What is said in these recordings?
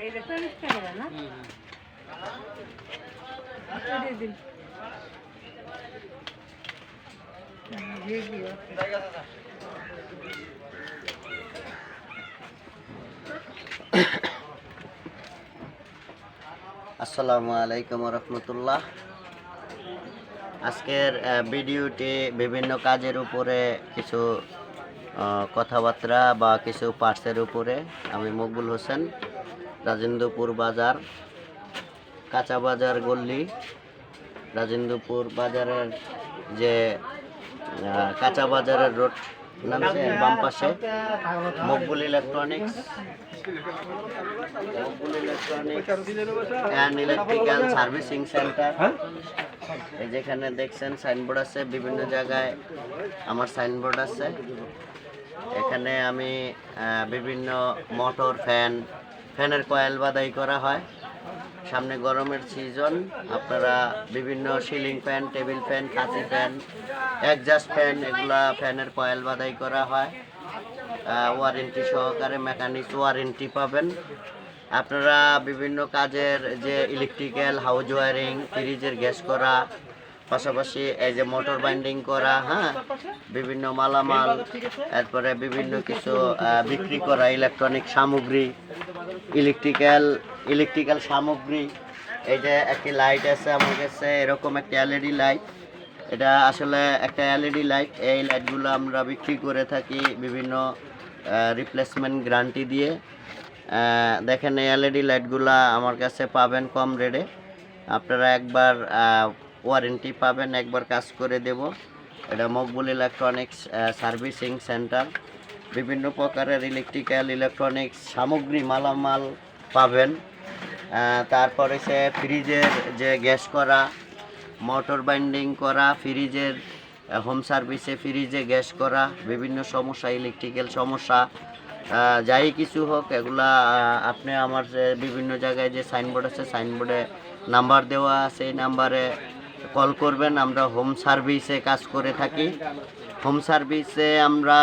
Electronics camera না? আসসালামু আলাইকুম রহমতুল্লাহ। আজকের ভিডিওটি বিভিন্ন কাজের উপরে কিছু কথাবার্তা বা কিছু পার্টসের উপরে। আমি মকবুল হোসেন, রাজেন্দ্রপুর বাজার, কাঁচা বাজার গল্লি, রাজেন্দ্রপুর বাজারের যে কাঁচা বাজারের রোড নামছে বাম পাশে Maqbool electronics and electrical servicing centre. যেখানে দেখছেন সাইনবোর্ড আছে, বিভিন্ন জায়গায় আমার সাইনবোর্ড আছে। এখানে আমি বিভিন্ন মোটর, ফ্যানের কয়েল বাদাই করা হয়। সামনে গরমের সিজন, আপনারা বিভিন্ন সিলিং ফ্যান, টেবিল ফ্যান, কাঁচি ফ্যান, অ্যাডজাস্ট ফ্যান, এগুলা ফ্যানের কয়েল বাদাই করা হয়। ওয়ারেন্টি সহকারে মেকানিক্স ওয়ারেন্টি পাবেন। আপনারা বিভিন্ন কাজের যে ইলেকট্রিক্যাল, হাউস ওয়ারিং, ফ্রিজের গ্যাস করা, পাশাপাশি এই যে মোটর বাইন্ডিং করা, বিভিন্ন মালামাল, এরপরে বিভিন্ন কিছু বিক্রি করা, ইলেকট্রনিক সামগ্রী, ইলেকট্রিক্যাল সামগ্রী। এই যে একটি লাইট আছে আমার কাছে, এরকম একটা এলইডি লাইট। এটা আসলে একটা এলইডি লাইট। এই লাইটগুলো আমরা বিক্রি করে থাকি বিভিন্ন রিপ্লেসমেন্ট গ্যারান্টি দিয়ে। দেখেন এই এলইডি লাইটগুলা আমার কাছে পাবেন কম রেটে। আপনারা একবার ওয়ারেন্টি পাবেন, একবার কাজ করে দেব। এটা মকবুল ইলেকট্রনিক্স সার্ভিসিং সেন্টার। বিভিন্ন প্রকারের ইলেকট্রনিক্স সামগ্রী, মালামাল পাবেন। তারপরে সে ফ্রিজের যে গ্যাস করা, মোটর বাইন্ডিং করা, ফ্রিজের হোম সার্ভিসে ফ্রিজে গ্যাস করা, বিভিন্ন সমস্যা, ইলেকট্রিক্যাল সমস্যা যাই কিছু হোক, এগুলা আপনি আমার বিভিন্ন জায়গায় যে সাইনবোর্ড আছে, সাইনবোর্ডে নাম্বার দেওয়া আছে, এই নাম্বারে কল করবেন। আমরা হোম সার্ভিসে কাজ করে থাকি। হোম সার্ভিসে আমরা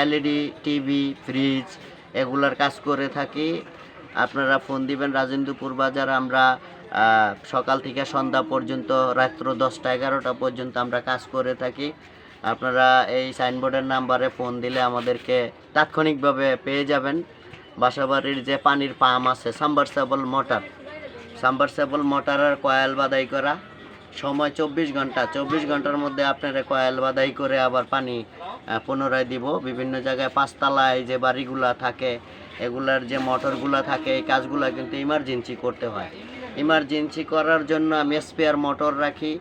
এলইডি টিভি, ফ্রিজ এগুলার কাজ করে থাকি। আপনারা ফোন দিবেন। রাজেন্দ্রপুর বাজার আমরা সকাল থেকে সন্ধ্যা পর্যন্ত, রাত্র 10টা 11টা পর্যন্ত আমরা কাজ করে থাকি। আপনারা এই সাইনবোর্ডের নাম্বারে ফোন দিলে আমাদেরকে তাৎক্ষণিকভাবে পেয়ে যাবেন। বাসাবাড়ির যে পানির পাম্প আছে, সাবমার্সেবল মোটরের কয়েল বাদাই করা, সময় 24 ঘন্টা। 24 ঘন্টার মধ্যে আপনারা কয়েল বাদাই করে আবার পানি পুনরায় দিব। বিভিন্ন জায়গায় 5 তলায় যে বাড়িগুলা থাকে, এগুলার যে মোটরগুলা থাকে, এই কাজগুলা কিন্তু ইমার্জেন্সি করতে হয়। ইমার্জেন্সি করার জন্য আমি স্পেয়ার মোটর রাখি।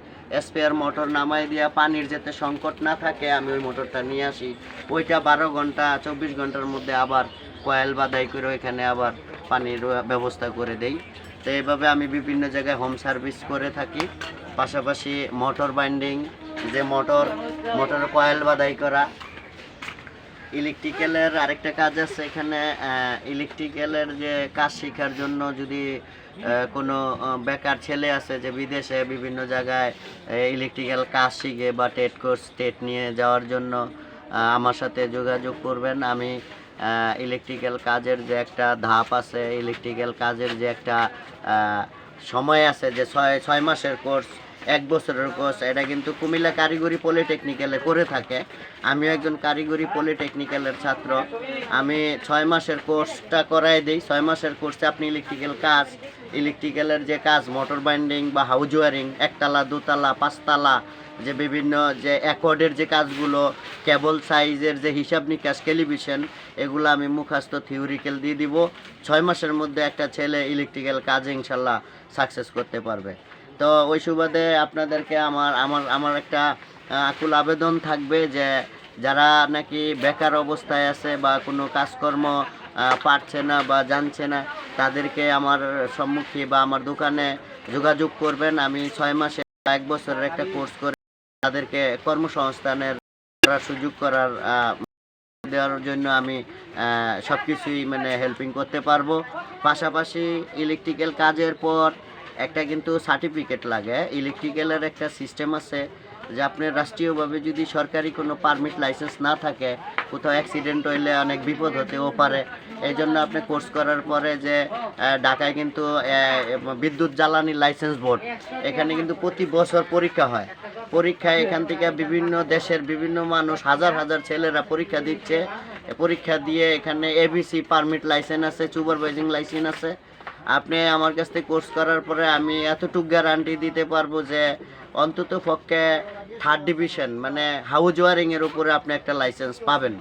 স্পেয়ার মোটর নামাই দিয়া পানির যাতে সংকট না থাকে, আমি ওই মোটরটা নিয়ে আসি। ওইটা 12 ঘন্টা 24 ঘন্টার মধ্যে আবার কয়েল বাদাই করে ওইখানে আবার পানির ব্যবস্থা করে দেই। তো এইভাবে আমি বিভিন্ন জায়গায় হোম সার্ভিস করে থাকি। পাশাপাশি মোটর বাইন্ডিং, যে মোটর কয়েল বাদাই করা। ইলেকট্রিক্যালের আরেকটা কাজ আছে এখানে। ইলেকট্রিক্যালের যে কাজ শেখার জন্য যদি কোনো বেকার ছেলে আছে যে বিদেশে বিভিন্ন জায়গায় ইলেকট্রিক্যাল কাজ শিখে বা টেট নিয়ে যাওয়ার জন্য আমার সাথে যোগাযোগ করবেন। আমি ইলেকট্রিক্যাল কাজের যে একটা ধাপ আছে, ইলেকট্রিক্যাল কাজের যে একটা সময় আছে, যে 6 মাসের কোর্স, 1 বছরের কোর্স, এটা কিন্তু কুমিল্লা কারিগরি পলিটেকনিক্যালে করে থাকে। আমিও একজন কারিগরি পলিটেকনিক্যালের ছাত্র। আমি 6 মাসের কোর্সটা করাই দিই। 6 মাসের কোর্সে আপনি ইলেকট্রিক্যালের যে কাজ, মোটর বাইন্ডিং বা হাউস ওয়ারিং, 1 তলা 2 তলা 5 তলা, যে বিভিন্ন যে অ্যাকর্ডের যে কাজগুলো, কেবল সাইজের যে হিসাব নিকাশ, টেলিভিশন, এগুলো আমি মুখস্থ থিওরিক্যাল দিয়ে দিব। 6 মাসের মধ্যে একটা ছেলে ইলেকট্রিক্যাল কাজ ইনশাল্লাহ সাকসেস করতে পারবে। তো ওই সুবাদে আপনাদেরকে আমার একটা আকুল আবেদন থাকবে যে যারা নাকি বেকার অবস্থায় আছে বা কোনো কাজকর্ম পারছে না বা জানছে না, তাদেরকে আমার সম্মুখে বা আমার দোকানে যোগাযোগ করবেন। আমি 6 মাসে 1 বছরের একটা কোর্স করে তাদেরকে কর্মসংস্থানের করার সুযোগ করার দেওয়ার জন্য আমি সব কিছুই মানে হেল্পিং করতে পারবো। পাশাপাশি ইলেকট্রিক্যাল কাজের পর একটা কিন্তু সার্টিফিকেট লাগে। ইলেকট্রিক্যালের একটা সিস্টেম আছে যে আপনার রাষ্ট্রীয়ভাবে যদি সরকারি কোনো পারমিট লাইসেন্স না থাকে, কোথাও অ্যাক্সিডেন্ট হইলে অনেক বিপদ হতেও পারে। এই জন্য আপনি কোর্স করার পরে যে ঢাকায় কিন্তু বিদ্যুৎ জ্বালানি লাইসেন্স বোর্ড, এখানে কিন্তু প্রতি বছর পরীক্ষা হয়। পরীক্ষায় এখান থেকে বিভিন্ন দেশের বিভিন্ন মানুষ হাজার হাজার ছেলেরা পরীক্ষা দিচ্ছে। পরীক্ষা দিয়ে এখানে এবিসি পারমিট লাইসেন্স আছে, সুপারভাইজিং লাইসেন্স আছে। আপনি আমার কাছ থেকে কোর্স করার পরে আমি এতটুকু গ্যারান্টি দিতে পারবো যে অন্তত পক্ষে 3rd ডিভিশন মানে হাউস ওয়ারিংয়ের উপরে আপনি একটা লাইসেন্স পাবেন।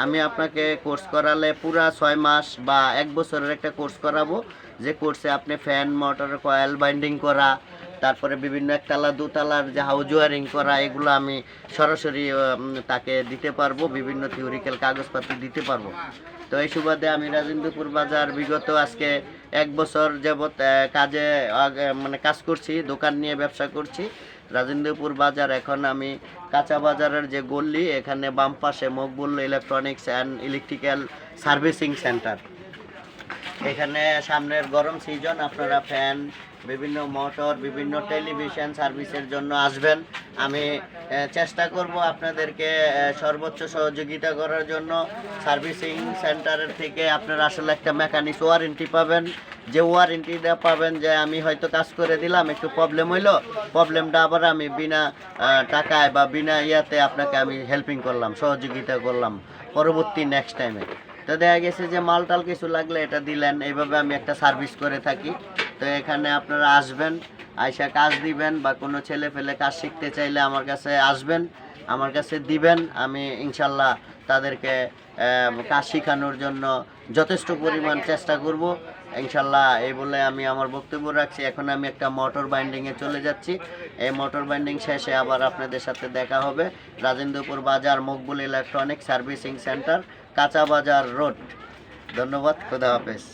আমি আপনাকে কোর্স করালে পুরা 6 মাস বা 1 বছরের একটা কোর্স করাবো, যে কোর্সে আপনি ফ্যান, মোটর, কয়েল বাইন্ডিং করা, তারপরে বিভিন্ন একতলা দোতলার যে হাউস ওয়ারিং করা, এগুলো আমি সরাসরি তাকে দিতে পারবো, বিভিন্ন থিওরিক্যাল কাগজপত্র দিতে পারবো। তো এই সুবাদে আমি রাজেন্দ্রপুর বাজার বিগত আজকে 1 বছর যাবৎ কাজে মানে কাজ করছি, দোকান নিয়ে ব্যবসা করছি রাজেন্দ্রপুর বাজার। এখন আমি কাঁচা বাজারের যে গল্লি, এখানে বাম পাশে Maqbool electronics and electrical servicing centre. এখানে সামনের গরম সিজন, আপনারা ফ্যান, বিভিন্ন মোটর, বিভিন্ন টেলিভিশন সার্ভিসের জন্য আসবেন। আমি চেষ্টা করব আপনাদেরকে সর্বোচ্চ সহযোগিতা করার জন্য। সার্ভিসিং সেন্টারের থেকে আপনারা আসলে একটা মেকানিক্স ওয়ারেন্টি পাবেন, যে ওয়ারেন্টিটা পাবেন যে আমি হয়তো কাজ করে দিলাম, একটু প্রবলেম হইলো, প্রবলেমটা আবার আমি বিনা টাকায় বা বিনা ইয়াতে আপনাকে আমি হেল্পিং করলাম, সহযোগিতা করলাম পরবর্তী নেক্সট টাইমে। তো দেখা গেছে যে মালটাল কিছু লাগলে এটা দিলেন, এইভাবে আমি একটা সার্ভিস করে থাকি। তো এখানে আপনারা আসবেন, আইসা কাজ দিবেন, বা কোনো ছেলে ফেলে কাজ শিখতে চাইলে আমার কাছে আসবেন, আমার কাছে দিবেন। আমি ইনশাল্লাহ তাদেরকে কাজ শেখানোর জন্য যথেষ্ট পরিমাণ চেষ্টা করব ইনশাল্লাহ। এই বলে আমি আমার বক্তব্য রাখছি। এখন আমি একটা মোটর বাইন্ডিংয়ে চলে যাচ্ছি। এই মোটর বাইন্ডিং শেষে আবার আপনাদের সাথে দেখা হবে। রাজেন্দ্রপুর বাজার, মকবুল ইলেকট্রনিক সার্ভিসিং সেন্টার, কাঁচা বাজার রোড। ধন্যবাদ, খুদা হাফেজ।